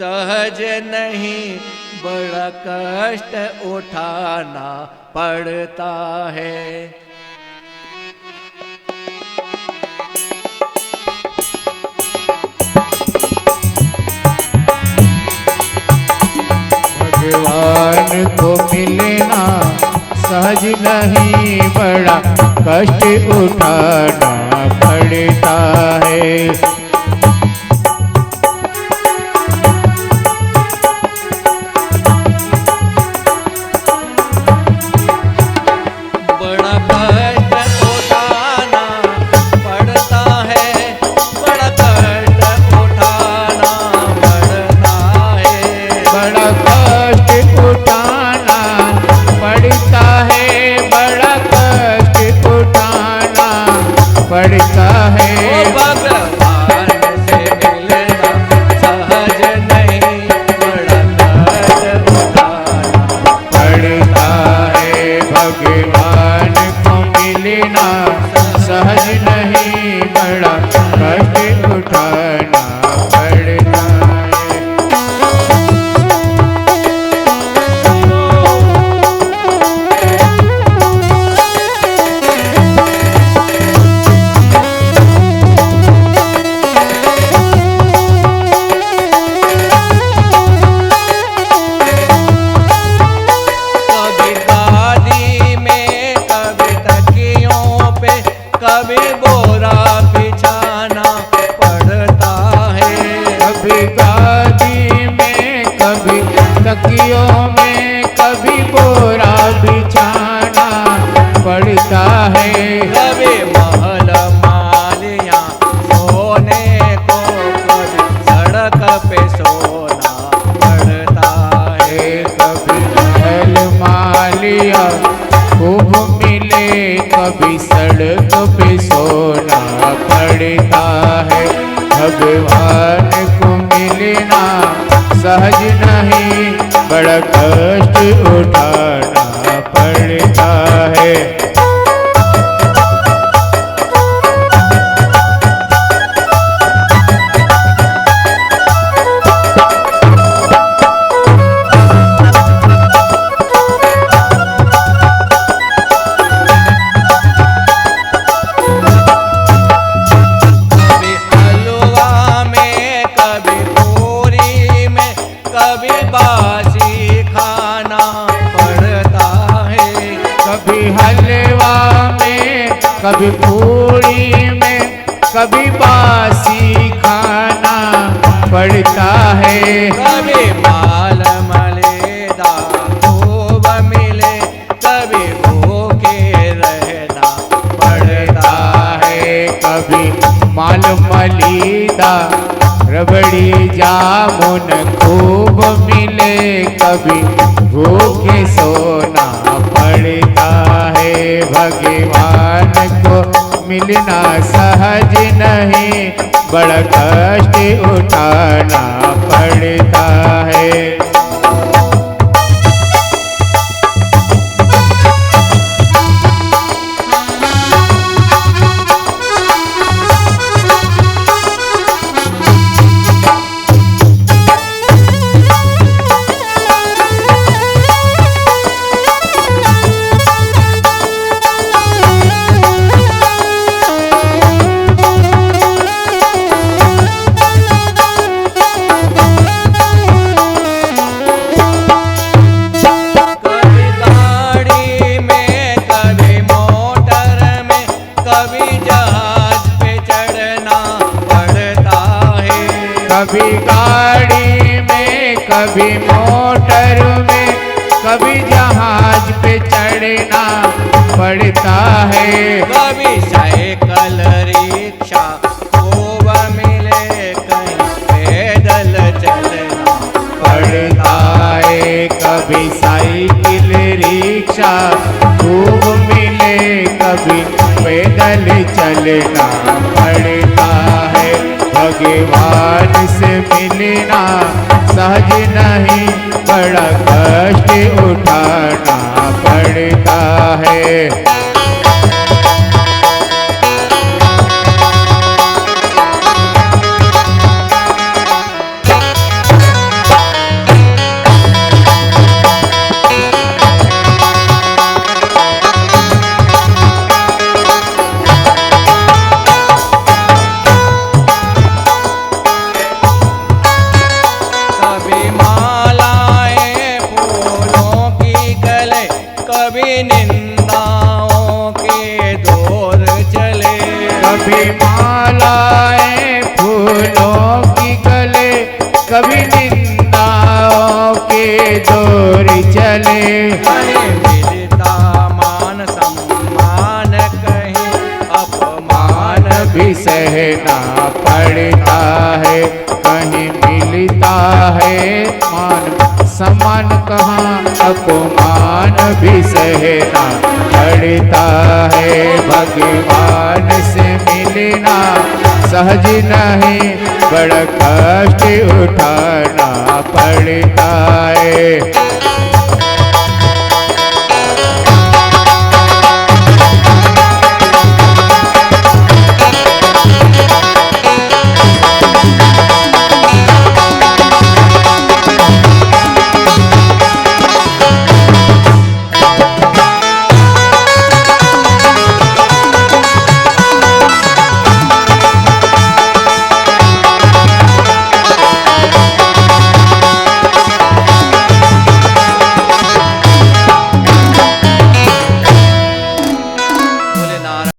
सहज नहीं, बड़ा कष्ट उठाना पड़ता है। भगवान को मिलना सहज नहीं, बड़ा कष्ट उठाना पड़ता है। पड़ता है भगवान से मिलना सहज नहीं, बड़ा कष्ट उठाना पड़ता है। भगवान को मिलना सहज नहीं, बड़ा कष्ट उठाना पड़ता है। कभी बोरा बिछाना पड़ता है। कभी गादी में, कभी तकियों में, कभी बोरा बिछाना पड़ता है। कभी महल मालियां सोने को, कभी सड़क पे सोना पड़ता है। कभी महल मालिया खूब मिले, कभी सड़क पे सोना पड़ता है। भगवान को मिलना सहज नहीं, बड़ा कष्ट उठाना पड़ता है। कभी बासी खाना पड़ता है। कभी हलवा में, कभी पूरी में, कभी बासी खाना पड़ता है। कभी माल मलेदा खूब मिले, कभी भूखे रहना पड़ता है। कभी माल मलीदा रबड़ी जामुन खूब मिले, कभी भूखे सोना पड़ता है। भगवान को मिलना सहज नहीं, बड़ा कष्ट उठाना पड़ता है। कभी गाड़ी में, कभी मोटर में, कभी जहाज पे चढ़ना पड़ता है। कभी साइकिल रिक्शा खूब मिले, कहीं पैदल चलना पड़ता है। कभी साइकिल रिक्शा खूब मिले, कभी पैदल चलना पड़ता है। भगवान से मिलना सहज नहीं, बड़ा कष्ट उठाना पड़ता है। निंदाओं के दौर चले, कहीं मिलता मान सम्मान, कहीं अपमान भी सहना पड़ता है। कहीं मिलता है मान सम्मान, कहाँ अपमान भी सहना पड़ता है। भगवान से मिलना सहज नहीं, बड़ा कष्ट उठाना